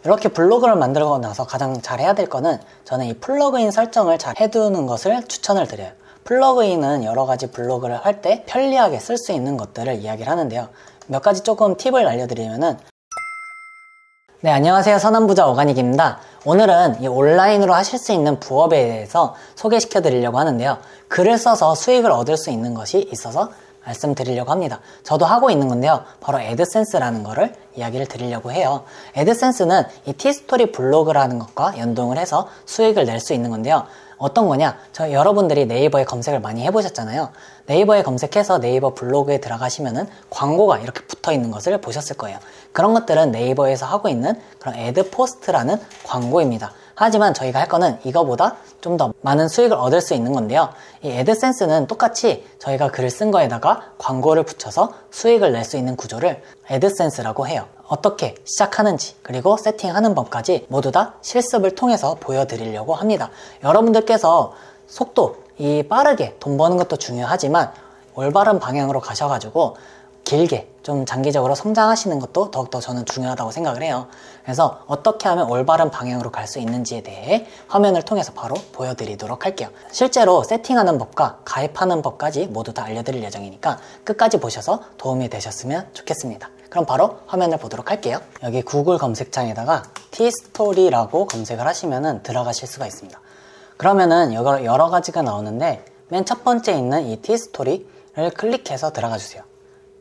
이렇게 블로그를 만들고 나서 가장 잘 해야 될 거는 저는 이 플러그인 설정을 잘 해두는 것을 추천을 드려요. 플러그인은 여러 가지 블로그를 할 때 편리하게 쓸 수 있는 것들을 이야기를 하는데요. 몇 가지 조금 팁을 알려드리면은, 네, 안녕하세요. 선한부자 오가닉입니다. 오늘은 이 온라인으로 하실 수 있는 부업에 대해서 소개시켜 드리려고 하는데요. 글을 써서 수익을 얻을 수 있는 것이 있어서 말씀드리려고 합니다. 저도 하고 있는 건데요. 바로 애드센스라는 거를 이야기를 드리려고 해요. 애드센스는 이 티스토리 블로그라는 것과 연동을 해서 수익을 낼 수 있는 건데요. 어떤 거냐? 여러분들이 네이버에 검색을 많이 해보셨잖아요. 네이버에 검색해서 네이버 블로그에 들어가시면은 광고가 이렇게 붙어 있는 것을 보셨을 거예요. 그런 것들은 네이버에서 하고 있는 그런 애드포스트라는 광고입니다. 하지만 저희가 할 거는 이거보다 좀 더 많은 수익을 얻을 수 있는 건데요. 이 애드센스는 똑같이 저희가 글을 쓴 거에다가 광고를 붙여서 수익을 낼 수 있는 구조를 애드센스라고 해요. 어떻게 시작하는지 그리고 세팅하는 법까지 모두 다 실습을 통해서 보여드리려고 합니다. 여러분들께서 속도, 이 빠르게 돈 버는 것도 중요하지만 올바른 방향으로 가셔가지고 길게 좀 장기적으로 성장하시는 것도 더욱더 저는 중요하다고 생각을 해요. 그래서 어떻게 하면 올바른 방향으로 갈 수 있는지에 대해 화면을 통해서 바로 보여드리도록 할게요. 실제로 세팅하는 법과 가입하는 법까지 모두 다 알려드릴 예정이니까 끝까지 보셔서 도움이 되셨으면 좋겠습니다. 그럼 바로 화면을 보도록 할게요. 여기 구글 검색창에다가 티스토리라고 검색을 하시면은 들어가실 수가 있습니다. 그러면은 여러 가지가 나오는데 맨 첫 번째 있는 이 티스토리를 클릭해서 들어가 주세요.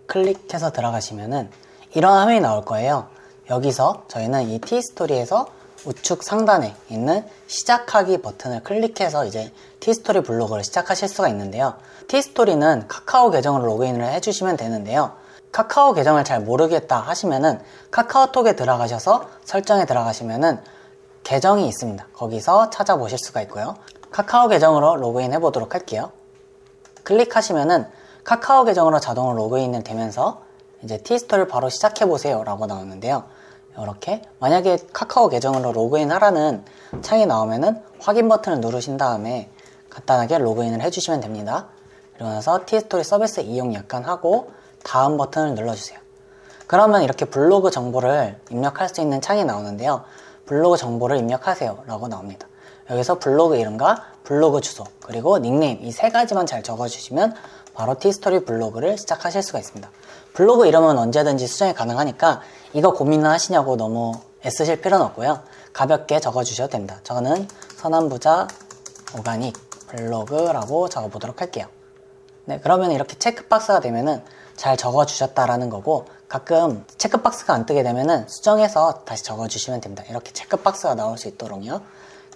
클릭해서 들어가시면은 이런 화면이 나올 거예요. 여기서 저희는 이 티스토리에서 우측 상단에 있는 시작하기 버튼을 클릭해서 이제 티스토리 블로그를 시작하실 수가 있는데요. 티스토리는 카카오 계정으로 로그인을 해주시면 되는데요. 카카오 계정을 잘 모르겠다 하시면은 카카오톡에 들어가셔서 설정에 들어가시면은 계정이 있습니다. 거기서 찾아보실 수가 있고요. 카카오 계정으로 로그인 해보도록 할게요. 클릭하시면은 카카오 계정으로 자동으로 로그인을 되면서 이제 티스토리를 바로 시작해보세요 라고 나오는데요. 이렇게 만약에 카카오 계정으로 로그인 하라는 창이 나오면은 확인 버튼을 누르신 다음에 간단하게 로그인을 해주시면 됩니다. 그리고 나서 티스토리 서비스 이용 약관 하고 다음 버튼을 눌러주세요. 그러면 이렇게 블로그 정보를 입력할 수 있는 창이 나오는데요. 블로그 정보를 입력하세요 라고 나옵니다. 여기서 블로그 이름과 블로그 주소 그리고 닉네임 이 세 가지만 잘 적어주시면 바로 티스토리 블로그를 시작하실 수가 있습니다. 블로그 이름은 언제든지 수정이 가능하니까 이거 고민을 하시냐고 너무 애쓰실 필요는 없고요. 가볍게 적어주셔도 됩니다. 저는 선한부자 오가닉 블로그라고 적어보도록 할게요. 네, 그러면 이렇게 체크박스가 되면은 잘 적어주셨다라는 거고, 가끔 체크박스가 안 뜨게 되면은 수정해서 다시 적어주시면 됩니다. 이렇게 체크박스가 나올 수 있도록요.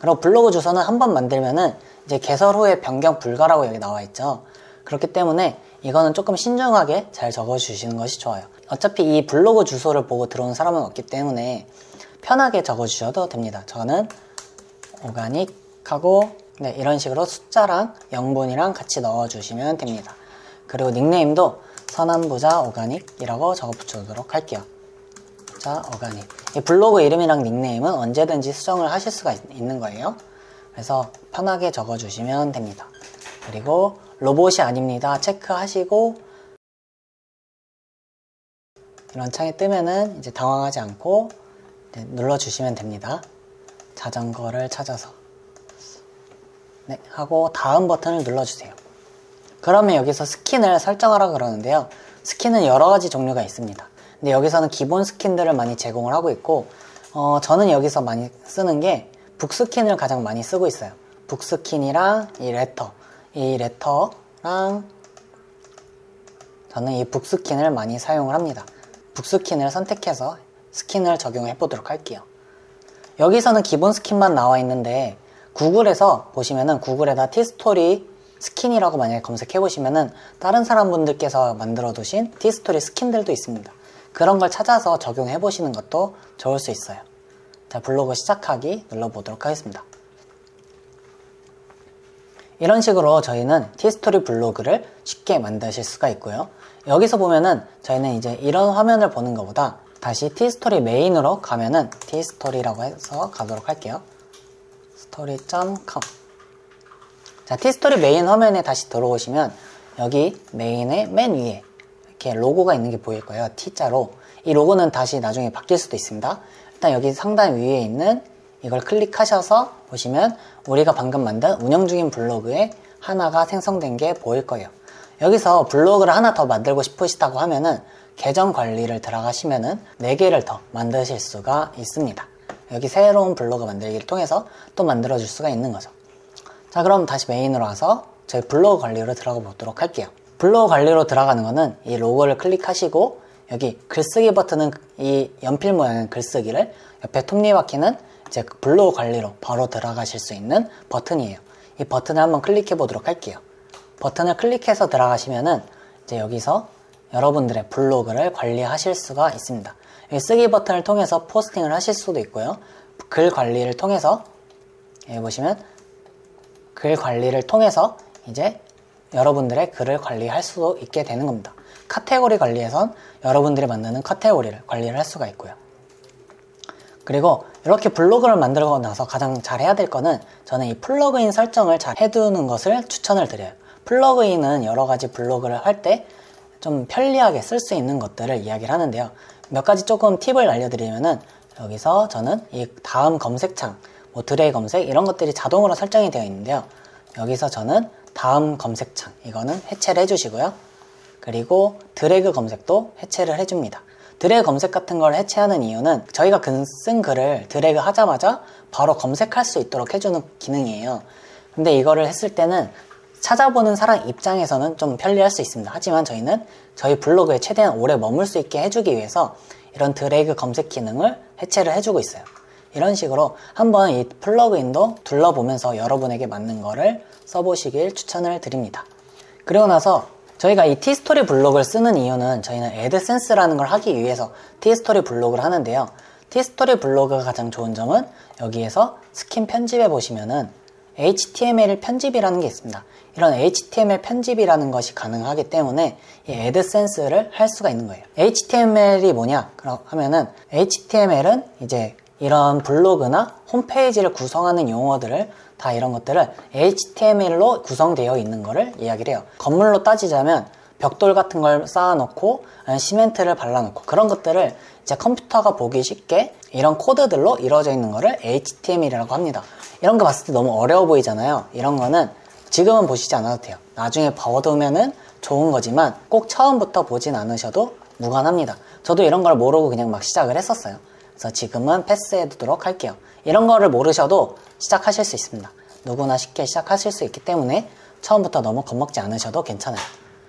그리고 블로그 주소는 한번 만들면은 이제 개설 후에 변경 불가라고 여기 나와 있죠. 그렇기 때문에 이거는 조금 신중하게 잘 적어주시는 것이 좋아요. 어차피 이 블로그 주소를 보고 들어온 사람은 없기 때문에 편하게 적어주셔도 됩니다. 저는 오가닉 하고 네, 이런 식으로 숫자랑 영분이랑 같이 넣어주시면 됩니다. 그리고 닉네임도 선한부자 오가닉이라고 적어 붙여도록 할게요. 부자 오가닉. 이 블로그 이름이랑 닉네임은 언제든지 수정을 하실 수가 있는 거예요. 그래서 편하게 적어주시면 됩니다. 그리고 로봇이 아닙니다 체크하시고 이런 창이 뜨면은 이제 당황하지 않고 눌러주시면 됩니다. 자전거를 찾아서 네 하고 다음 버튼을 눌러주세요. 그러면 여기서 스킨을 설정하라 그러는데요. 스킨은 여러 가지 종류가 있습니다. 근데 여기서는 기본 스킨들을 많이 제공을 하고 있고 저는 여기서 많이 쓰는 게 북스킨을 가장 많이 쓰고 있어요. 북스킨이랑 이 레터랑 저는 이 북스킨을 많이 사용을 합니다. 북스킨을 선택해서 스킨을 적용해 보도록 할게요. 여기서는 기본 스킨만 나와 있는데 구글에서 보시면은 구글에다 티스토리 스킨이라고 만약에 검색해 보시면은 다른 사람분들께서 만들어 두신 티스토리 스킨들도 있습니다. 그런 걸 찾아서 적용해 보시는 것도 좋을 수 있어요. 자, 블로그 시작하기 눌러보도록 하겠습니다. 이런 식으로 저희는 티스토리 블로그를 쉽게 만드실 수가 있고요. 여기서 보면은 저희는 이제 이런 화면을 보는 것보다 다시 티스토리 메인으로 가면은 티스토리라고 해서 가도록 할게요. story.com. 자, 티스토리 메인 화면에 다시 들어오시면 여기 메인의 맨 위에 이렇게 로고가 있는 게 보일 거예요. T자로. 이 로고는 다시 나중에 바뀔 수도 있습니다. 일단 여기 상단 위에 있는 이걸 클릭하셔서 보시면 우리가 방금 만든 운영 중인 블로그에 하나가 생성된 게 보일 거예요. 여기서 블로그를 하나 더 만들고 싶으시다고 하면은 계정 관리를 들어가시면은 4개를 더 만드실 수가 있습니다. 여기 새로운 블로그 만들기를 통해서 또 만들어 줄 수가 있는 거죠. 자, 그럼 다시 메인으로 와서 저희 블로그 관리로 들어가 보도록 할게요. 블로그 관리로 들어가는 거는 이 로고를 클릭하시고 여기 글쓰기 버튼은 이 연필 모양의 글쓰기를, 옆에 톱니바퀴는 이제 블로그 관리로 바로 들어가실 수 있는 버튼이에요. 이 버튼을 한번 클릭해 보도록 할게요. 버튼을 클릭해서 들어가시면은 이제 여기서 여러분들의 블로그를 관리하실 수가 있습니다. 여기 쓰기 버튼을 통해서 포스팅을 하실 수도 있고요. 글 관리를 통해서 여기 보시면 글 관리를 통해서 이제 여러분들의 글을 관리할 수도 있게 되는 겁니다. 카테고리 관리에선 여러분들이 만드는 카테고리를 관리를 할 수가 있고요. 그리고 이렇게 블로그를 만들고 나서 가장 잘 해야 될 거는 저는 이 플러그인 설정을 잘 해두는 것을 추천을 드려요. 플러그인은 여러 가지 블로그를 할 때 좀 편리하게 쓸 수 있는 것들을 이야기를 하는데요. 몇 가지 조금 팁을 알려드리면은 여기서 저는 이 다음 검색창, 뭐 드래그 검색 이런 것들이 자동으로 설정이 되어 있는데요. 여기서 저는 다음 검색창 이거는 해체를 해주시고요. 그리고 드래그 검색도 해체를 해줍니다. 드래그 검색 같은 걸 해체하는 이유는 저희가 쓴 글을 드래그 하자마자 바로 검색할 수 있도록 해주는 기능이에요. 근데 이거를 했을 때는 찾아보는 사람 입장에서는 좀 편리할 수 있습니다. 하지만 저희는 저희 블로그에 최대한 오래 머물 수 있게 해주기 위해서 이런 드래그 검색 기능을 해체를 해주고 있어요. 이런 식으로 한번 이 플러그인도 둘러보면서 여러분에게 맞는 거를 써보시길 추천을 드립니다. 그리고 나서 저희가 이 티스토리 블로그를 쓰는 이유는 저희는 애드센스라는 걸 하기 위해서 티스토리 블로그를 하는데요. 티스토리 블로그가 가장 좋은 점은 여기에서 스킨 편집해 보시면은 HTML 편집이라는 게 있습니다. 이런 HTML 편집이라는 것이 가능하기 때문에 이 애드센스를 할 수가 있는 거예요. HTML이 뭐냐? 하면은 HTML은 이제 이런 블로그나 홈페이지를 구성하는 용어들을 다 이런 것들을 HTML로 구성되어 있는 거를 이야기를 해요. 건물로 따지자면 벽돌 같은 걸 쌓아놓고 시멘트를 발라놓고 그런 것들을 이제 컴퓨터가 보기 쉽게 이런 코드들로 이루어져 있는 거를 HTML이라고 합니다. 이런 거 봤을 때 너무 어려워 보이잖아요. 이런 거는 지금은 보시지 않아도 돼요. 나중에 봐두면은 좋은 거지만 꼭 처음부터 보진 않으셔도 무관합니다. 저도 이런 걸 모르고 그냥 막 시작을 했었어요. 그래서 지금은 패스해두도록 할게요. 이런 거를 모르셔도 시작하실 수 있습니다. 누구나 쉽게 시작하실 수 있기 때문에 처음부터 너무 겁먹지 않으셔도 괜찮아요.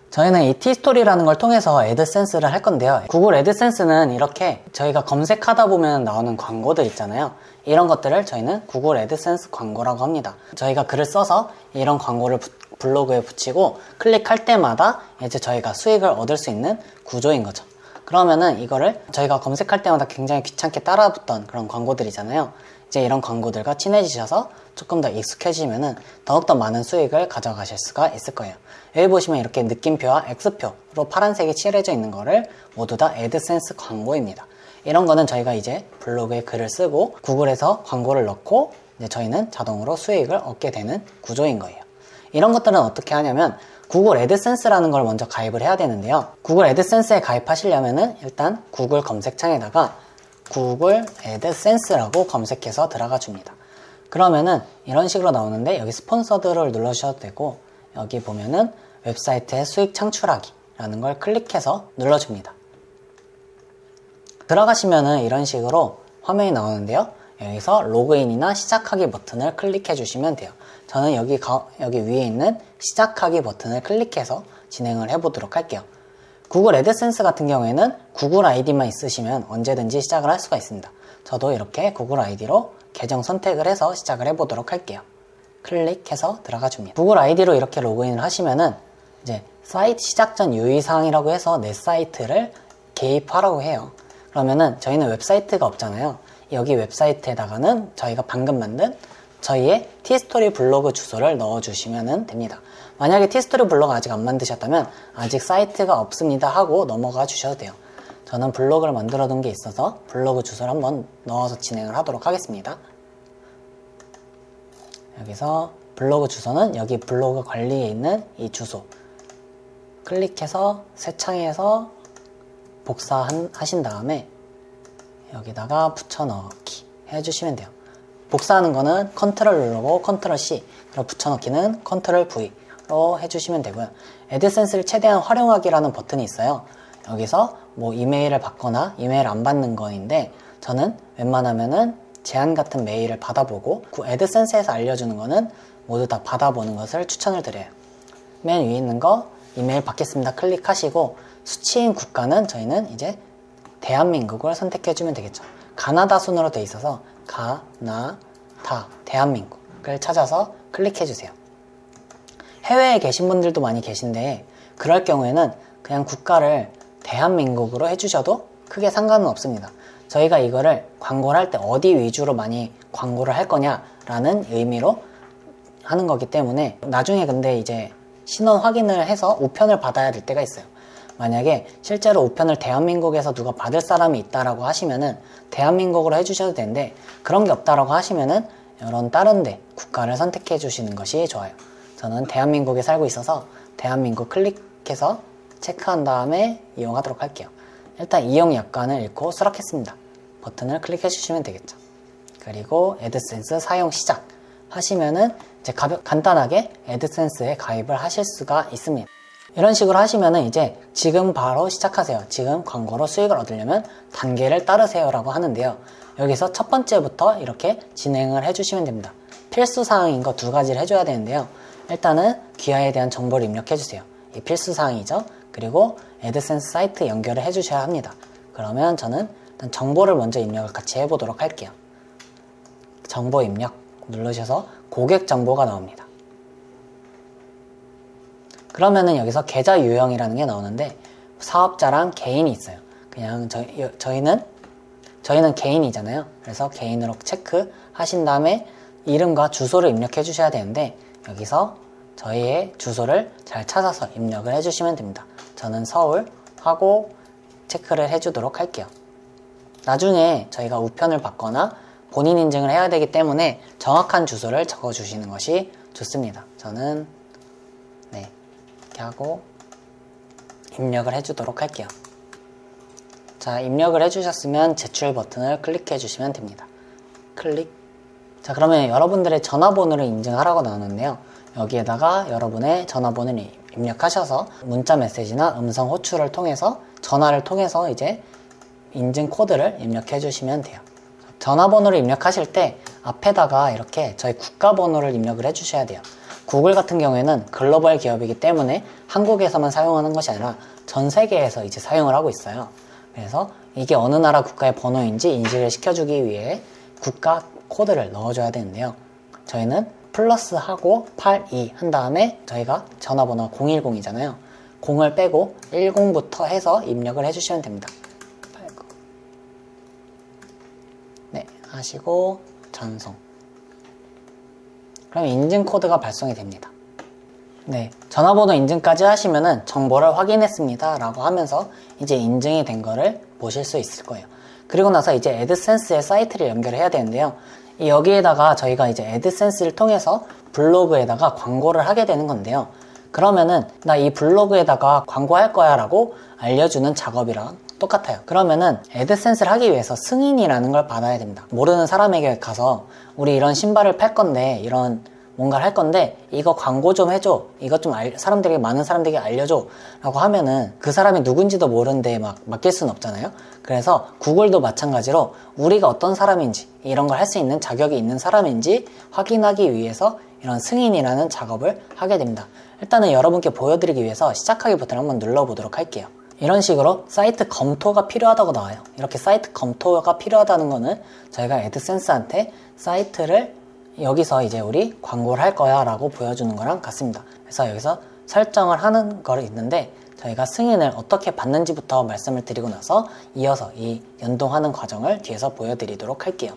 저희는 이 티스토리라는 걸 통해서 애드센스를 할 건데요. 구글 애드센스는 이렇게 저희가 검색하다 보면 나오는 광고들 있잖아요. 이런 것들을 저희는 구글 애드센스 광고라고 합니다. 저희가 글을 써서 이런 광고를 블로그에 붙이고 클릭할 때마다 이제 저희가 수익을 얻을 수 있는 구조인 거죠. 그러면은 이거를 저희가 검색할 때마다 굉장히 귀찮게 따라붙던 그런 광고들이잖아요. 이제 이런 광고들과 친해지셔서 조금 더 익숙해지면은 더욱더 많은 수익을 가져가실 수가 있을 거예요. 여기 보시면 이렇게 느낌표와 X표로 파란색이 칠해져 있는 거를 모두 다 애드센스 광고입니다. 이런 거는 저희가 이제 블로그에 글을 쓰고 구글에서 광고를 넣고 이제 저희는 자동으로 수익을 얻게 되는 구조인 거예요. 이런 것들은 어떻게 하냐면 구글 애드센스라는 걸 먼저 가입을 해야 되는데요. 구글 애드센스에 가입하시려면은 일단 구글 검색창에다가 구글 애드센스라고 검색해서 들어가 줍니다. 그러면은 이런 식으로 나오는데 여기 스폰서드를 눌러주셔도 되고 여기 보면은 웹사이트의 수익 창출하기 라는 걸 클릭해서 눌러줍니다. 들어가시면은 이런 식으로 화면이 나오는데요. 여기서 로그인이나 시작하기 버튼을 클릭해 주시면 돼요. 저는 여기 위에 있는 시작하기 버튼을 클릭해서 진행을 해보도록 할게요. 구글 애드센스 같은 경우에는 구글 아이디만 있으시면 언제든지 시작을 할 수가 있습니다. 저도 이렇게 구글 아이디로 계정 선택을 해서 시작을 해보도록 할게요. 클릭해서 들어가 줍니다. 구글 아이디로 이렇게 로그인을 하시면은 이제 사이트 시작 전 유의사항이라고 해서 내 사이트를 개입하라고 해요. 그러면은 저희는 웹사이트가 없잖아요. 여기 웹사이트에다가는 저희가 방금 만든 저희의 티스토리 블로그 주소를 넣어주시면 됩니다. 만약에 티스토리 블로그 아직 안 만드셨다면 아직 사이트가 없습니다 하고 넘어가 주셔도 돼요. 저는 블로그를 만들어 둔 게 있어서 블로그 주소를 한번 넣어서 진행을 하도록 하겠습니다. 여기서 블로그 주소는 여기 블로그 관리에 있는 이 주소 클릭해서 새 창에서 복사하신 다음에 여기다가 붙여넣기 해주시면 돼요. 복사하는 거는 컨트롤 누르고 컨트롤 C, 그리고 붙여넣기는 컨트롤 V로 해주시면 되고요. 애드센스를 최대한 활용하기라는 버튼이 있어요. 여기서 뭐 이메일을 받거나 이메일 안 받는 거인데, 저는 웬만하면은 제안 같은 메일을 받아보고, 그 애드센스에서 알려주는 거는 모두 다 받아보는 것을 추천을 드려요. 맨 위에 있는 거 이메일 받겠습니다 클릭하시고, 수치인 국가는 저희는 이제 대한민국을 선택해주면 되겠죠. 가나다 순으로 돼 있어서 가나다 대한민국을 찾아서 클릭해주세요. 해외에 계신 분들도 많이 계신데, 그럴 경우에는 그냥 국가를 대한민국으로 해주셔도 크게 상관은 없습니다. 저희가 이거를 광고를 할 때 어디 위주로 많이 광고를 할 거냐라는 의미로 하는 거기 때문에, 나중에 근데 이제 신원 확인을 해서 우편을 받아야 될 때가 있어요. 만약에 실제로 우편을 대한민국에서 누가 받을 사람이 있다라고 하시면은 대한민국으로 해주셔도 되는데, 그런 게 없다라고 하시면은 이런 다른 데 국가를 선택해 주시는 것이 좋아요. 저는 대한민국에 살고 있어서 대한민국 클릭해서 체크한 다음에 이용하도록 할게요. 일단 이용 약관을 읽고 수락했습니다 버튼을 클릭해 주시면 되겠죠. 그리고 애드센스 사용 시작 하시면은 이제 간단하게 애드센스에 가입을 하실 수가 있습니다. 이런 식으로 하시면은 이제 지금 바로 시작하세요. 지금 광고로 수익을 얻으려면 단계를 따르세요 라고 하는데요. 여기서 첫 번째부터 이렇게 진행을 해주시면 됩니다. 필수사항인 거 두 가지를 해줘야 되는데요. 일단은 귀하에 대한 정보를 입력해주세요. 이 필수사항이죠. 그리고 애드센스 사이트 연결을 해주셔야 합니다. 그러면 저는 일단 정보를 먼저 입력을 같이 해보도록 할게요. 정보 입력 누르셔서 고객 정보가 나옵니다. 그러면은 여기서 계좌 유형이라는 게 나오는데, 사업자랑 개인이 있어요. 그냥 저희는 개인이잖아요. 그래서 개인으로 체크 하신 다음에 이름과 주소를 입력해 주셔야 되는데, 여기서 저희의 주소를 잘 찾아서 입력을 해주시면 됩니다. 저는 서울 하고 체크를 해주도록 할게요. 나중에 저희가 우편을 받거나 본인 인증을 해야 되기 때문에 정확한 주소를 적어주시는 것이 좋습니다. 저는 이렇게 하고 입력을 해주도록 할게요. 자, 입력을 해주셨으면 제출 버튼을 클릭해 주시면 됩니다. 클릭. 자, 그러면 여러분들의 전화번호를 인증하라고 나오는데요. 여기에다가 여러분의 전화번호를 입력하셔서 문자 메시지나 음성 호출을 통해서, 전화를 통해서 이제 인증 코드를 입력해 주시면 돼요. 전화번호를 입력하실 때 앞에다가 이렇게 저희 국가 번호를 입력을 해 주셔야 돼요. 구글 같은 경우에는 글로벌 기업이기 때문에 한국에서만 사용하는 것이 아니라 전 세계에서 이제 사용을 하고 있어요. 그래서 이게 어느 나라 국가의 번호인지 인식을 시켜주기 위해 국가 코드를 넣어줘야 되는데요. 저희는 플러스 하고 82 한 다음에 저희가 전화번호 010이잖아요. 0을 빼고 10부터 해서 입력을 해주시면 됩니다. 89. 네, 하시고 전송. 그럼 인증 코드가 발송이 됩니다. 네, 전화번호 인증까지 하시면은 정보를 확인했습니다 라고 하면서 이제 인증이 된 거를 보실 수 있을 거예요. 그리고 나서 이제 애드센스의 사이트를 연결해야 되는데요. 여기에다가 저희가 이제 애드센스를 통해서 블로그에다가 광고를 하게 되는 건데요. 그러면은 나 이 블로그에다가 광고할 거야 라고 알려주는 작업이랑 똑같아요. 그러면은 애드센스를 하기 위해서 승인이라는 걸 받아야 됩니다. 모르는 사람에게 가서 우리 이런 신발을 팔 건데, 이런 뭔가를 할 건데 이거 광고 좀 해줘, 이거 좀 많은 사람들에게 알려줘 라고 하면은 그 사람이 누군지도 모르는데 막 맡길 수는 없잖아요. 그래서 구글도 마찬가지로 우리가 어떤 사람인지, 이런 걸 할 수 있는 자격이 있는 사람인지 확인하기 위해서 이런 승인이라는 작업을 하게 됩니다. 일단은 여러분께 보여드리기 위해서 시작하기 버튼을 한번 눌러보도록 할게요. 이런 식으로 사이트 검토가 필요하다고 나와요. 이렇게 사이트 검토가 필요하다는 거는 저희가 애드센스한테 사이트를 여기서 이제 우리 광고를 할 거야 라고 보여주는 거랑 같습니다. 그래서 여기서 설정을 하는 거를 있는데, 저희가 승인을 어떻게 받는지부터 말씀을 드리고 나서 이어서 이 연동하는 과정을 뒤에서 보여드리도록 할게요.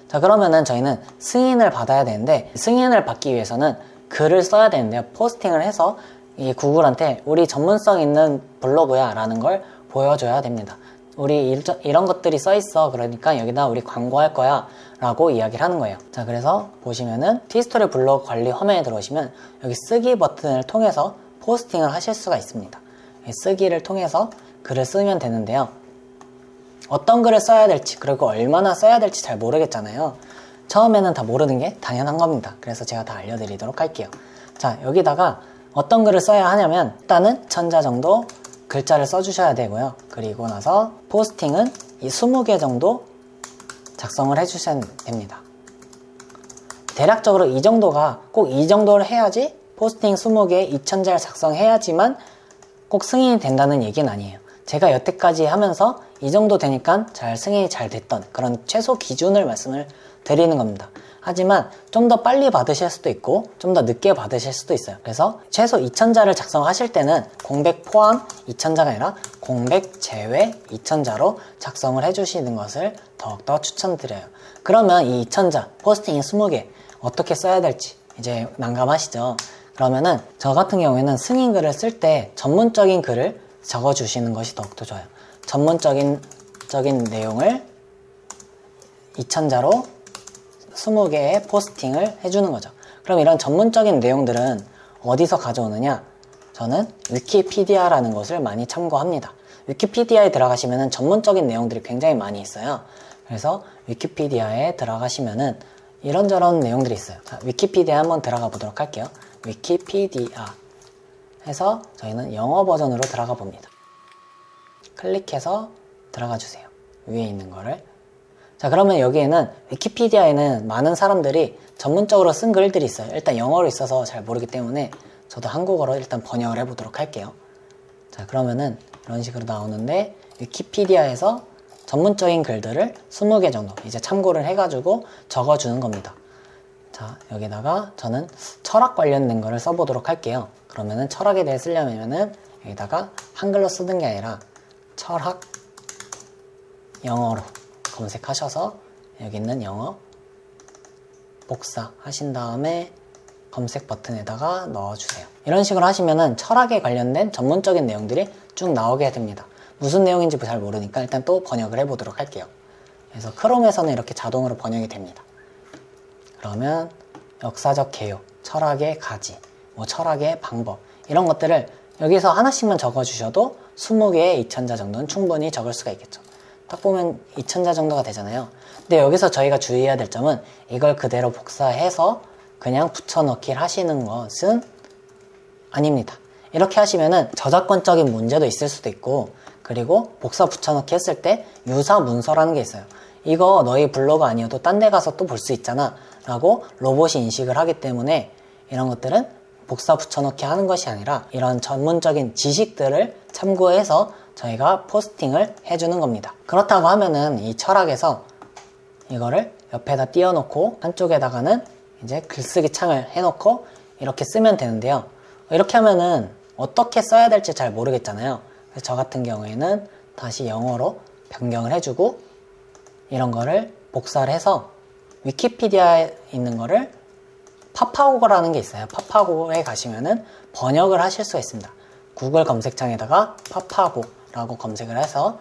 자, 그러면은 저희는 승인을 받아야 되는데, 승인을 받기 위해서는 글을 써야 되는데요. 포스팅을 해서 이 구글한테 우리 전문성 있는 블로그야 라는 걸 보여줘야 됩니다. 우리 이런 것들이 써있어, 그러니까 여기다 우리 광고할 거야 라고 이야기를 하는 거예요. 자, 그래서 보시면은 티스토리 블로그 관리 화면에 들어오시면 여기 쓰기 버튼을 통해서 포스팅을 하실 수가 있습니다. 쓰기를 통해서 글을 쓰면 되는데요. 어떤 글을 써야 될지 그리고 얼마나 써야 될지 잘 모르겠잖아요. 처음에는 다 모르는 게 당연한 겁니다. 그래서 제가 다 알려드리도록 할게요. 자, 여기다가 어떤 글을 써야 하냐면 일단은 1000자 정도 글자를 써주셔야 되고요. 그리고 나서 포스팅은 이 20개 정도 작성을 해주셔야 됩니다. 대략적으로 이 정도가 꼭 이 정도를 해야지 포스팅 20개 2000자를 작성해야지만 꼭 승인이 된다는 얘기는 아니에요. 제가 여태까지 하면서 이 정도 되니까 승인이 잘 됐던 그런 최소 기준을 말씀을 드리는 겁니다. 하지만 좀 더 빨리 받으실 수도 있고 좀 더 늦게 받으실 수도 있어요. 그래서 최소 2000자를 작성하실 때는 공백 포함 2000자가 아니라 공백 제외 2000자로 작성을 해주시는 것을 더욱더 추천드려요. 그러면 이 2000자 포스팅 20개 어떻게 써야 될지 이제 난감하시죠? 그러면은 저 같은 경우에는 승인글을 쓸 때 전문적인 글을 적어주시는 것이 더욱더 좋아요. 전문적인 내용을 2000자로 20개의 포스팅을 해주는 거죠. 그럼 이런 전문적인 내용들은 어디서 가져오느냐? 저는 위키피디아라는 것을 많이 참고합니다. 위키피디아에 들어가시면 전문적인 내용들이 굉장히 많이 있어요. 그래서 위키피디아에 들어가시면은 이런저런 내용들이 있어요. 자, 위키피디아 한번 들어가 보도록 할게요. 위키피디아 해서 저희는 영어 버전으로 들어가 봅니다. 클릭해서 들어가 주세요. 위에 있는 거를. 자, 그러면 여기에는 위키피디아에는 많은 사람들이 전문적으로 쓴 글들이 있어요. 일단 영어로 있어서 잘 모르기 때문에 저도 한국어로 일단 번역을 해보도록 할게요. 자, 그러면은 이런 식으로 나오는데 위키피디아에서 전문적인 글들을 20개 정도 이제 참고를 해가지고 적어주는 겁니다. 자, 여기다가 저는 철학 관련된 거를 써보도록 할게요. 그러면은 철학에 대해 쓰려면은 여기다가 한글로 쓰는 게 아니라 철학 영어로 검색하셔서 여기 있는 영어 복사하신 다음에 검색 버튼에다가 넣어주세요. 이런 식으로 하시면은 철학에 관련된 전문적인 내용들이 쭉 나오게 됩니다. 무슨 내용인지 잘 모르니까 일단 또 번역을 해보도록 할게요. 그래서 크롬에서는 이렇게 자동으로 번역이 됩니다. 그러면 역사적 개요, 철학의 가지, 뭐 철학의 방법 이런 것들을 여기서 하나씩만 적어주셔도 20개의 2000자 정도는 충분히 적을 수가 있겠죠. 딱 보면 2000자 정도가 되잖아요. 근데 여기서 저희가 주의해야 될 점은 이걸 그대로 복사해서 그냥 붙여넣기 하시는 것은 아닙니다. 이렇게 하시면은 저작권적인 문제도 있을 수도 있고, 그리고 복사 붙여넣기 했을 때 유사 문서라는 게 있어요. 이거 너희 블로그 아니어도 딴 데 가서 또 볼 수 있잖아 라고 로봇이 인식을 하기 때문에 이런 것들은 복사 붙여넣기 하는 것이 아니라 이런 전문적인 지식들을 참고해서 저희가 포스팅을 해주는 겁니다. 그렇다고 하면은 이 철학에서 이거를 옆에다 띄워놓고 한쪽에다가는 이제 글쓰기 창을 해놓고 이렇게 쓰면 되는데요. 이렇게 하면은 어떻게 써야 될지 잘 모르겠잖아요. 그래서 저 같은 경우에는 다시 영어로 변경을 해주고 이런 거를 복사를 해서 위키피디아에 있는 거를 파파고라는 게 있어요. 파파고에 가시면은 번역을 하실 수가 있습니다. 구글 검색창에다가 파파고라고 검색을 해서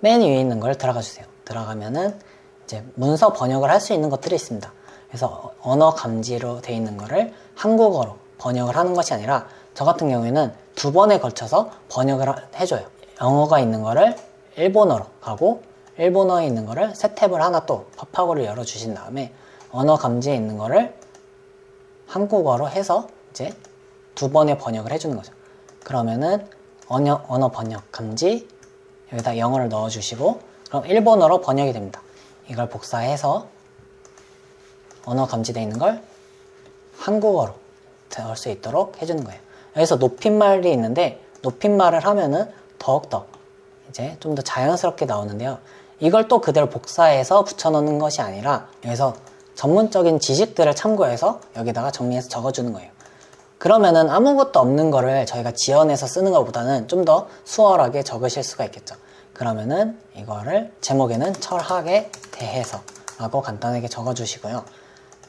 맨 위에 있는 걸 들어가 주세요. 들어가면은 이제 문서 번역을 할 수 있는 것들이 있습니다. 그래서 언어 감지로 되어 있는 거를 한국어로 번역을 하는 것이 아니라 저 같은 경우에는 2번에 걸쳐서 번역을 해줘요. 영어가 있는 거를 일본어로 하고 일본어에 있는 거를 새 탭을 하나 또 파파고를 열어주신 다음에 언어 감지에 있는 거를 한국어로 해서 이제 2번에 번역을 해주는 거죠. 그러면은 언어 번역 감지 여기다 영어를 넣어주시고 그럼 일본어로 번역이 됩니다. 이걸 복사해서 언어 감지되어 있는 걸 한국어로 넣을 수 있도록 해주는 거예요. 여기서 높임말이 있는데 높임말을 하면은 더욱더 이제 좀 더 자연스럽게 나오는데요. 이걸 또 그대로 복사해서 붙여넣는 것이 아니라 여기서 전문적인 지식들을 참고해서 여기다가 정리해서 적어주는 거예요. 그러면은 아무것도 없는 거를 저희가 지어내서 쓰는 것보다는 좀 더 수월하게 적으실 수가 있겠죠. 그러면은 이거를 제목에는 철학에 대해서 라고 간단하게 적어주시고요.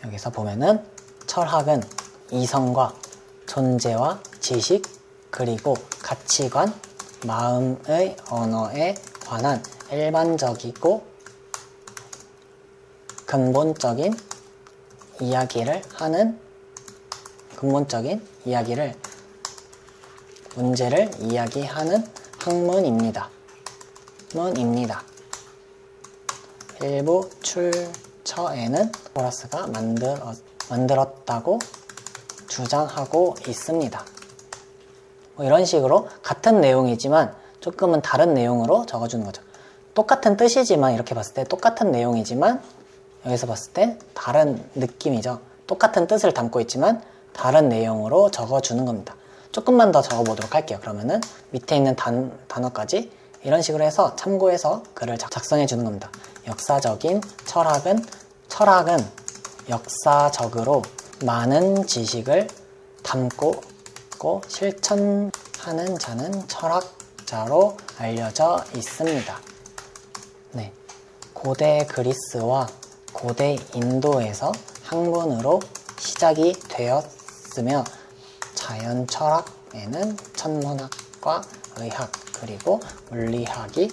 여기서 보면은 철학은 이성과 존재와 지식 그리고 가치관, 마음의 언어에 관한 일반적이고 근본적인 이야기를 하는 문제를 이야기하는 학문입니다. 일부 출처에는 보라스가 만들었다고 주장하고 있습니다. 뭐 이런 식으로 같은 내용이지만 조금은 다른 내용으로 적어주는 거죠. 똑같은 뜻이지만 이렇게 봤을 때 똑같은 내용이지만 여기서 봤을 때 다른 느낌이죠. 똑같은 뜻을 담고 있지만 다른 내용으로 적어주는 겁니다. 조금만 더 적어보도록 할게요. 그러면은 밑에 있는 단어까지 이런 식으로 해서 참고해서 글을 작성해 주는 겁니다. 역사적인 철학은 역사적으로 많은 지식을 담고 실천하는 자는 철학자로 알려져 있습니다. 네, 고대 그리스와 고대 인도에서 학문으로 시작이 되었으며 자연 철학에는 천문학과 의학 그리고 물리학이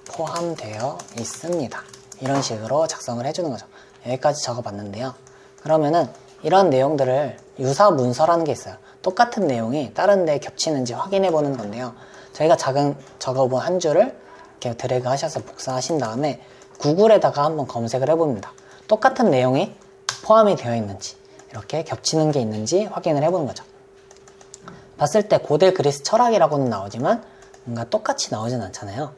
포함되어 있습니다. 이런 식으로 작성을 해주는 거죠. 여기까지 적어봤는데요. 그러면은 이런 내용들을 유사문서라는 게 있어요. 똑같은 내용이 다른 데 겹치는지 확인해 보는 건데요. 저희가 적어본 한 줄을 이렇게 드래그 하셔서 복사하신 다음에 구글에다가 한번 검색을 해봅니다. 똑같은 내용이 포함이 되어 있는지 이렇게 겹치는 게 있는지 확인을 해보는 거죠. 봤을 때 고대 그리스 철학이라고는 나오지만 뭔가 똑같이 나오진 않잖아요.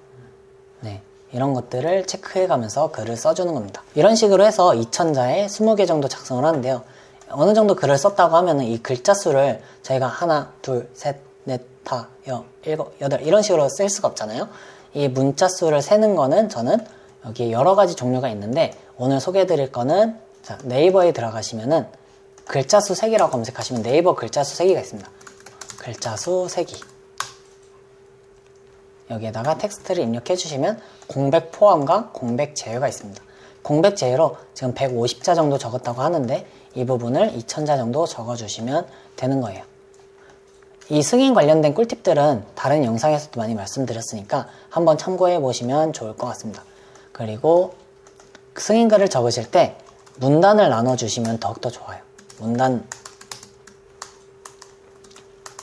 네, 이런 것들을 체크해가면서 글을 써주는 겁니다. 이런 식으로 해서 2000자에 20개 정도 작성을 하는데요. 어느 정도 글을 썼다고 하면은 이 글자 수를 저희가 하나, 둘, 셋, 넷, 다, 여, 일곱, 여덟 이런 식으로 쓸 수가 없잖아요. 이 문자 수를 세는 거는 저는 여기 여러 가지 종류가 있는데 오늘 소개해드릴 거는 자, 네이버에 들어가시면은 글자 수 세기라고 검색하시면 네이버 글자 수 세기가 있습니다. 글자 수 세기 여기에다가 텍스트를 입력해 주시면 공백 포함과 공백 제외가 있습니다. 공백 제외로 지금 150자 정도 적었다고 하는데 이 부분을 2000자 정도 적어주시면 되는 거예요. 이 승인 관련된 꿀팁들은 다른 영상에서도 많이 말씀드렸으니까 한번 참고해 보시면 좋을 것 같습니다. 그리고 승인글을 적으실 때 문단을 나눠주시면 더욱더 좋아요.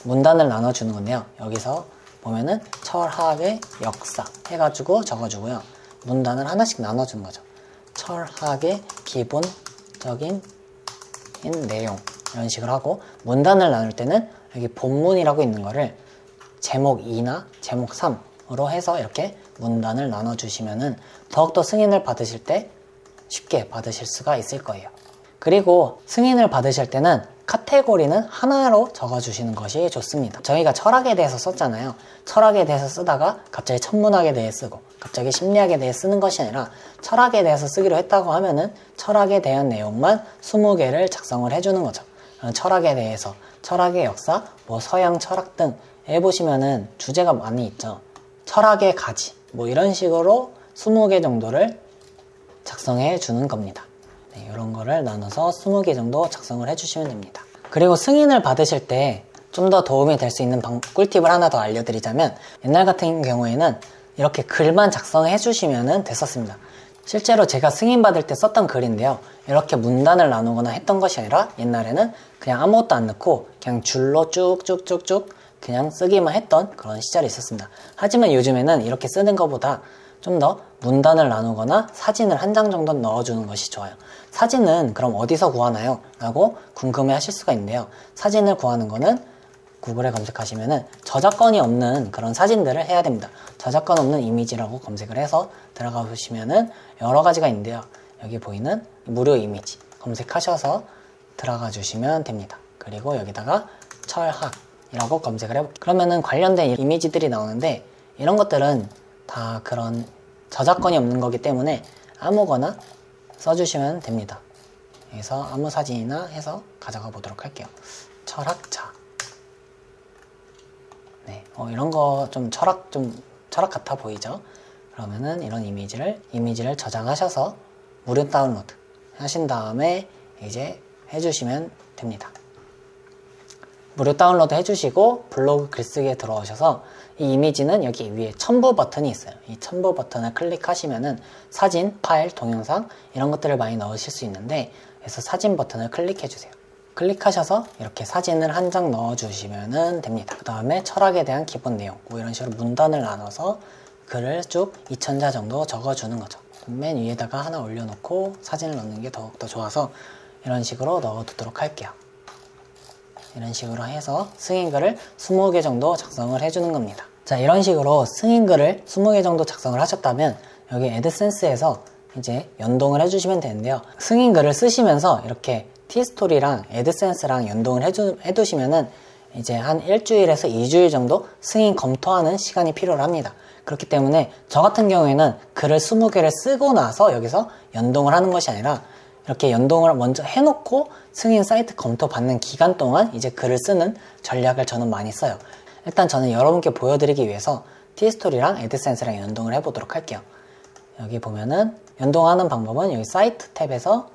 문단을 나눠주는 건데요. 여기서 보면은 철학의 역사 해가지고 적어주고요. 문단을 하나씩 나눠주는 거죠. 철학의 기본적인 내용 이런 식으로 하고 문단을 나눌 때는 여기 본문이라고 있는 거를 제목 2나 제목 3으로 해서 이렇게 문단을 나눠주시면은 더욱더 승인을 받으실 때 쉽게 받으실 수가 있을 거예요. 그리고 승인을 받으실 때는 카테고리는 하나로 적어주시는 것이 좋습니다. 저희가 철학에 대해서 썼잖아요. 철학에 대해서 쓰다가 갑자기 천문학에 대해 쓰고 갑자기 심리학에 대해 쓰는 것이 아니라 철학에 대해서 쓰기로 했다고 하면은 철학에 대한 내용만 20개를 작성을 해주는 거죠. 철학에 대해서, 철학의 역사, 뭐 서양 철학 등 해보시면은 주제가 많이 있죠. 철학의 가지, 뭐 이런 식으로 20개 정도를 작성해 주는 겁니다. 네, 이런 거를 나눠서 20개 정도 작성을 해주시면 됩니다. 그리고 승인을 받으실 때 좀 더 도움이 될 수 있는 꿀팁을 하나 더 알려드리자면 옛날 같은 경우에는 이렇게 글만 작성해 주시면 됐었습니다. 실제로 제가 승인받을 때 썼던 글인데요. 이렇게 문단을 나누거나 했던 것이 아니라 옛날에는 그냥 아무것도 안 넣고 그냥 줄로 쭉쭉쭉쭉 그냥 쓰기만 했던 그런 시절이 있었습니다. 하지만 요즘에는 이렇게 쓰는 것보다 좀 더 문단을 나누거나 사진을 한 장 정도 넣어주는 것이 좋아요. 사진은 그럼 어디서 구하나요? 라고 궁금해 하실 수가 있는데요. 사진을 구하는 거는 구글에 검색하시면은 저작권이 없는 그런 사진들을 해야 됩니다. 저작권 없는 이미지라고 검색을 해서 들어가 보시면은 여러 가지가 있는데요. 여기 보이는 무료 이미지 검색하셔서 들어가 주시면 됩니다. 그리고 여기다가 철학이라고 검색을 해볼게요. 그러면은 관련된 이미지들이 나오는데 이런 것들은 다 그런 저작권이 없는 거기 때문에 아무거나 써주시면 됩니다. 그래서 아무 사진이나 해서 가져가 보도록 할게요. 철학자. 네, 이런 거 좀 철학 같아 보이죠? 그러면은 이런 이미지를 저장하셔서 무료 다운로드 하신 다음에 이제 해주시면 됩니다. 무료 다운로드 해주시고 블로그 글쓰기에 들어오셔서 이 이미지는 여기 위에 첨부 버튼이 있어요. 이 첨부 버튼을 클릭하시면은 사진, 파일, 동영상 이런 것들을 많이 넣으실 수 있는데 그래서 사진 버튼을 클릭해 주세요. 클릭하셔서 이렇게 사진을 한 장 넣어주시면 됩니다. 그 다음에 철학에 대한 기본 내용 뭐 이런 식으로 문단을 나눠서 글을 쭉 2000자 정도 적어주는 거죠. 맨 위에다가 하나 올려놓고 사진을 넣는 게 더욱더 좋아서 이런 식으로 넣어두도록 할게요. 이런 식으로 해서 승인글을 20개 정도 작성을 해주는 겁니다. 자, 이런 식으로 승인글을 20개 정도 작성을 하셨다면 여기 애드센스에서 이제 연동을 해주시면 되는데요. 승인글을 쓰시면서 이렇게 티스토리랑 애드센스랑 연동을 해두시면은 이제 한 일주일에서 2주일 정도 승인 검토하는 시간이 필요합니다. 그렇기 때문에 저 같은 경우에는 글을 20개를 쓰고 나서 여기서 연동을 하는 것이 아니라 이렇게 연동을 먼저 해놓고 승인 사이트 검토 받는 기간 동안 이제 글을 쓰는 전략을 저는 많이 써요. 일단 저는 여러분께 보여드리기 위해서 티스토리랑 애드센스랑 연동을 해보도록 할게요. 여기 보면은 연동하는 방법은 여기 사이트 탭에서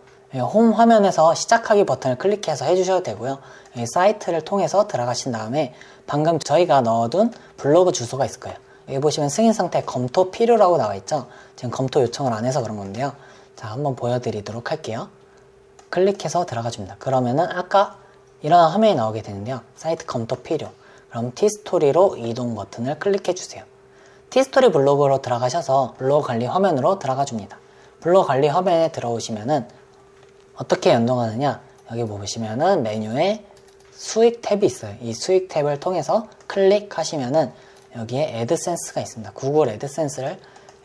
홈 화면에서 시작하기 버튼을 클릭해서 해주셔도 되고요. 여기 사이트를 통해서 들어가신 다음에 방금 저희가 넣어둔 블로그 주소가 있을 거예요. 여기 보시면 승인 상태 검토 필요라고 나와 있죠. 지금 검토 요청을 안 해서 그런 건데요. 자, 한번 보여드리도록 할게요. 클릭해서 들어가 줍니다. 그러면은 아까 이런 화면이 나오게 되는데요. 사이트 검토 필요. 그럼 티스토리로 이동 버튼을 클릭해 주세요. 티스토리 블로그로 들어가셔서 블로그 관리 화면으로 들어가 줍니다. 블로그 관리 화면에 들어오시면은 어떻게 연동하느냐, 여기 보시면은 메뉴에 수익 탭이 있어요. 이 수익 탭을 통해서 클릭하시면은 여기에 애드센스가 있습니다. 구글 애드센스를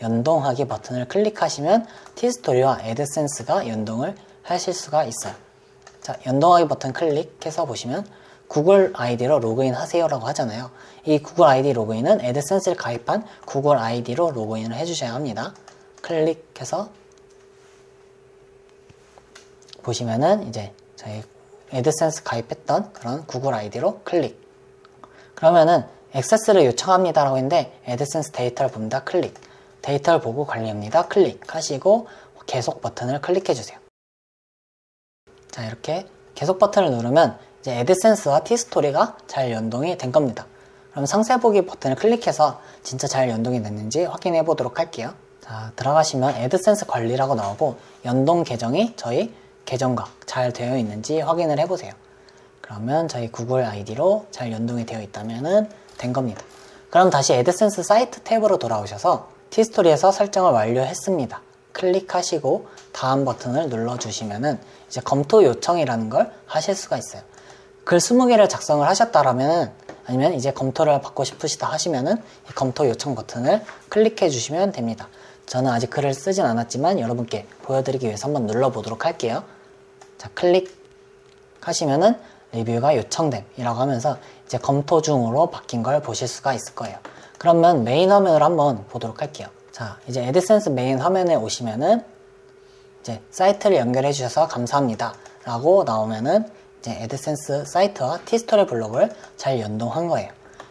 연동하기 버튼을 클릭하시면 티스토리와 애드센스가 연동을 하실 수가 있어요. 자, 연동하기 버튼 클릭해서 보시면 구글 아이디로 로그인 하세요 라고 하잖아요. 이 구글 아이디 로그인은 애드센스를 가입한 구글 아이디로 로그인을 해주셔야 합니다. 클릭해서 보시면은 이제 저희 애드센스 가입했던 그런 구글 아이디로 클릭. 그러면은 액세스를 요청합니다 라고 했는데 애드센스 데이터를 봅니다. 클릭. 데이터를 보고 관리합니다. 클릭하시고 계속 버튼을 클릭해 주세요. 자, 이렇게 계속 버튼을 누르면 이제 애드센스와 티스토리가 잘 연동이 된 겁니다. 그럼 상세 보기 버튼을 클릭해서 진짜 잘 연동이 됐는지 확인해 보도록 할게요. 자, 들어가시면 애드센스 관리라고 나오고 연동 계정이 저희 계정과 잘 되어 있는지 확인을 해 보세요. 그러면 저희 구글 아이디로 잘 연동이 되어 있다면 된 겁니다. 그럼 다시 애드센스 사이트 탭으로 돌아오셔서 티스토리에서 설정을 완료했습니다. 클릭하시고 다음 버튼을 눌러주시면은 이제 검토 요청이라는 걸 하실 수가 있어요. 글 20개를 작성을 하셨다라면 아니면 이제 검토를 받고 싶으시다 하시면은 이 검토 요청 버튼을 클릭해 주시면 됩니다. 저는 아직 글을 쓰진 않았지만 여러분께 보여드리기 위해서 한번 눌러보도록 할게요. 자, 클릭하시면은 리뷰가 요청됨 이라고 하면서 이제 검토 중으로 바뀐 걸 보실 수가 있을 거예요. 그러면 메인 화면을 한번 보도록 할게요. 자, 이제 애드센스 메인 화면에 오시면은 이제 사이트를 연결해 주셔서 감사합니다 라고 나오면은 이제 애드센스 사이트와 티스토리 블로그를 잘 연동한 거예요.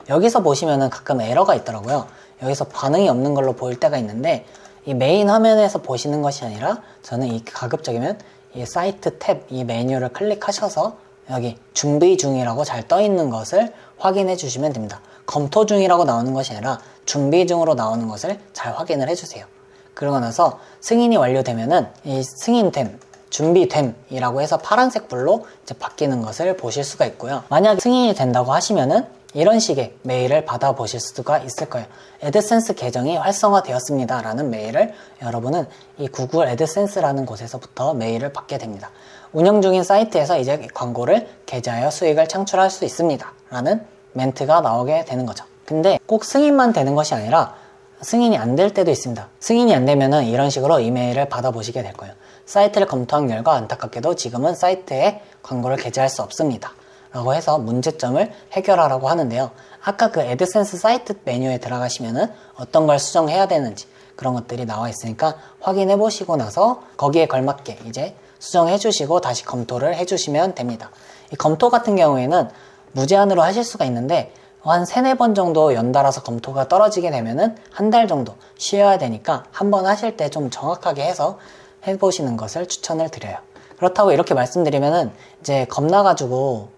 여기서 보시면은 가끔 에러가 있더라고요. 여기서 반응이 없는 걸로 보일 때가 있는데 이 메인 화면에서 보시는 것이 아니라 저는 이 가급적이면 이 사이트 탭 이 메뉴를 클릭하셔서 여기 준비 중이라고 잘 떠 있는 것을 확인해 주시면 됩니다. 검토 중이라고 나오는 것이 아니라 준비 중으로 나오는 것을 잘 확인을 해주세요. 그러고 나서 승인이 완료되면은 이 승인됨, 준비됨이라고 해서 파란색 불로 이제 바뀌는 것을 보실 수가 있고요. 만약 승인이 된다고 하시면은 이런 식의 메일을 받아보실 수가 있을 거예요. 애드센스 계정이 활성화되었습니다 라는 메일을 여러분은 이 구글 애드센스라는 곳에서부터 메일을 받게 됩니다. 운영 중인 사이트에서 이제 광고를 게재하여 수익을 창출할 수 있습니다 라는 멘트가 나오게 되는 거죠. 근데 꼭 승인만 되는 것이 아니라 승인이 안 될 때도 있습니다. 승인이 안 되면은 이런 식으로 이메일을 받아보시게 될 거예요. 사이트를 검토한 결과 안타깝게도 지금은 사이트에 광고를 게재할 수 없습니다 라고 해서 문제점을 해결하라고 하는데요. 아까 그 애드센스 사이트 메뉴에 들어가시면은 어떤 걸 수정해야 되는지 그런 것들이 나와 있으니까 확인해 보시고 나서 거기에 걸맞게 이제 수정해 주시고 다시 검토를 해 주시면 됩니다. 이 검토 같은 경우에는 무제한으로 하실 수가 있는데 한 3-4번 정도 연달아서 검토가 떨어지게 되면은 한 달 정도 쉬어야 되니까 한번 하실 때 좀 정확하게 해서 해보시는 것을 추천을 드려요. 그렇다고 이렇게 말씀드리면은 이제 겁나가지고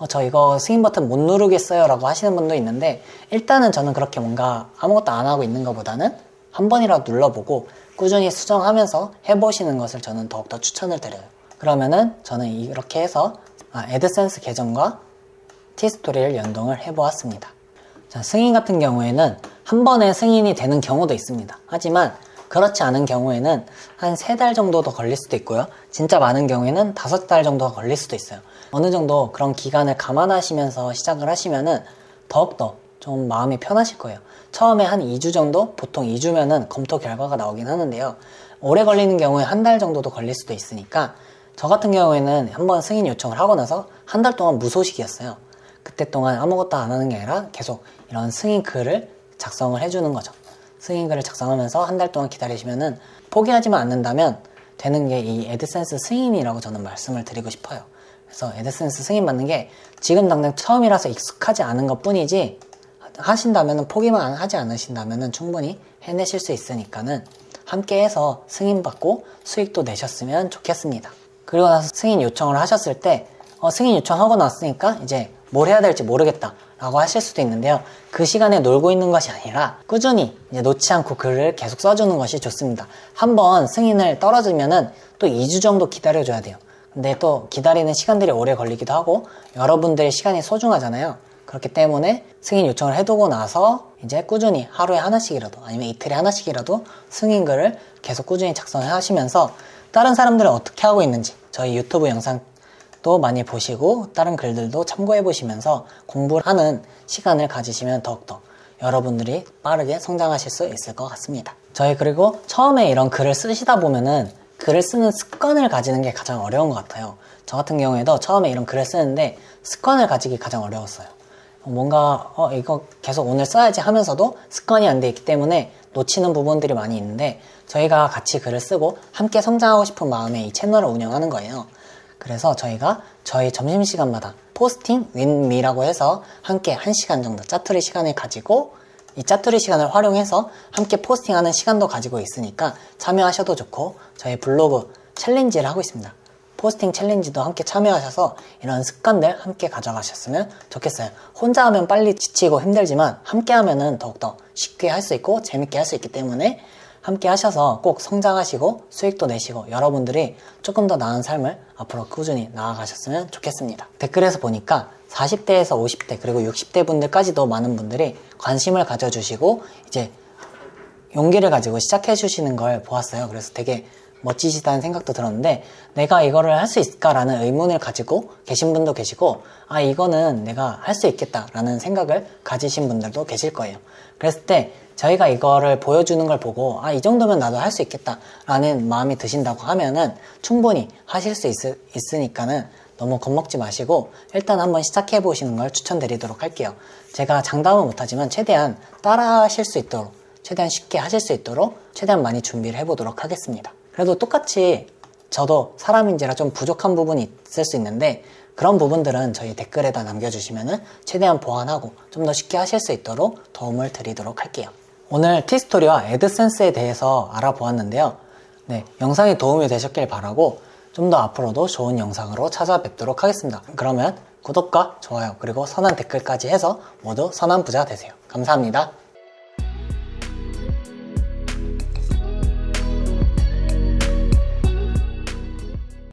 저 이거 승인 버튼 못 누르겠어요 라고 하시는 분도 있는데 일단은 저는 그렇게 뭔가 아무것도 안 하고 있는 것보다는 한 번이라도 눌러보고 꾸준히 수정하면서 해보시는 것을 저는 더욱더 추천을 드려요. 그러면은 저는 이렇게 해서 애드센스 계정과 티스토리를 연동을 해보았습니다. 자, 승인 같은 경우에는 한 번에 승인이 되는 경우도 있습니다. 하지만 그렇지 않은 경우에는 한 3달 정도 더 걸릴 수도 있고요. 진짜 많은 경우에는 5달 정도가 걸릴 수도 있어요. 어느 정도 그런 기간을 감안하시면서 시작을 하시면은 더욱더 좀 마음이 편하실 거예요. 처음에 한 2주 정도? 보통 2주면은 검토 결과가 나오긴 하는데요. 오래 걸리는 경우에 1달 정도도 걸릴 수도 있으니까 저 같은 경우에는 한번 승인 요청을 하고 나서 1달 동안 무소식이었어요. 그때 동안 아무것도 안 하는 게 아니라 계속 이런 승인 글을 작성을 해주는 거죠. 승인 글을 작성하면서 1달 동안 기다리시면은 포기하지만 않는다면 되는 게 이 애드센스 승인이라고 저는 말씀을 드리고 싶어요. 그래서 애드센스 승인 받는 게 지금 당장 처음이라서 익숙하지 않은 것 뿐이지 하신다면 포기만 하지 않으신다면 충분히 해내실 수 있으니까는 함께 해서 승인 받고 수익도 내셨으면 좋겠습니다. 그리고 나서 승인 요청을 하셨을 때 승인 요청하고 났으니까 이제 뭘 해야 될지 모르겠다 라고 하실 수도 있는데요. 그 시간에 놀고 있는 것이 아니라 꾸준히 이제 놓지 않고 글을 계속 써주는 것이 좋습니다. 한번 승인을 떨어지면은 또 2주 정도 기다려줘야 돼요. 근데 또 기다리는 시간들이 오래 걸리기도 하고 여러분들의 시간이 소중하잖아요. 그렇기 때문에 승인 요청을 해두고 나서 이제 꾸준히 하루에 하나씩이라도 아니면 이틀에 하나씩이라도 승인글을 계속 꾸준히 작성해 하시면서 다른 사람들은 어떻게 하고 있는지 저희 유튜브 영상도 많이 보시고 다른 글들도 참고해 보시면서 공부를 하는 시간을 가지시면 더욱더 여러분들이 빠르게 성장하실 수 있을 것 같습니다. 저희 그리고 처음에 이런 글을 쓰시다 보면은 글을 쓰는 습관을 가지는 게 가장 어려운 것 같아요. 저 같은 경우에도 처음에 이런 글을 쓰는데 습관을 가지기 가장 어려웠어요. 뭔가 이거 계속 오늘 써야지 하면서도 습관이 안 돼 있기 때문에 놓치는 부분들이 많이 있는데 저희가 같이 글을 쓰고 함께 성장하고 싶은 마음에 이 채널을 운영하는 거예요. 그래서 저희가 저희 점심시간마다 포스팅 윈미라고 해서 함께 1시간 정도 짜투리 시간을 가지고 이 짜투리 시간을 활용해서 함께 포스팅하는 시간도 가지고 있으니까 참여하셔도 좋고 저희 블로그 챌린지를 하고 있습니다. 포스팅 챌린지도 함께 참여하셔서 이런 습관들 함께 가져가셨으면 좋겠어요. 혼자 하면 빨리 지치고 힘들지만 함께 하면은 더욱더 쉽게 할 수 있고 재밌게 할 수 있기 때문에 함께 하셔서 꼭 성장하시고 수익도 내시고 여러분들이 조금 더 나은 삶을 앞으로 꾸준히 나아가셨으면 좋겠습니다. 댓글에서 보니까 40대에서 50대 그리고 60대 분들까지도 많은 분들이 관심을 가져주시고 이제 용기를 가지고 시작해 주시는 걸 보았어요. 그래서 되게 멋지시다는 생각도 들었는데 내가 이거를 할 수 있을까라는 의문을 가지고 계신 분도 계시고 이거는 내가 할 수 있겠다라는 생각을 가지신 분들도 계실 거예요. 그랬을 때 저희가 이거를 보여주는 걸 보고 이 정도면 나도 할 수 있겠다라는 마음이 드신다고 하면은 충분히 하실 수 있으니까는 너무 겁먹지 마시고 일단 한번 시작해 보시는 걸 추천드리도록 할게요. 제가 장담은 못하지만 최대한 따라 하실 수 있도록 최대한 쉽게 하실 수 있도록 최대한 많이 준비를 해보도록 하겠습니다. 그래도 똑같이 저도 사람인지라 좀 부족한 부분이 있을 수 있는데 그런 부분들은 저희 댓글에다 남겨주시면 최대한 보완하고 좀 더 쉽게 하실 수 있도록 도움을 드리도록 할게요. 오늘 티스토리와 애드센스에 대해서 알아보았는데요. 영상이 도움이 되셨길 바라고 좀 더 앞으로도 좋은 영상으로 찾아뵙도록 하겠습니다. 그러면 구독과 좋아요 그리고 선한 댓글까지 해서 모두 선한 부자 되세요. 감사합니다.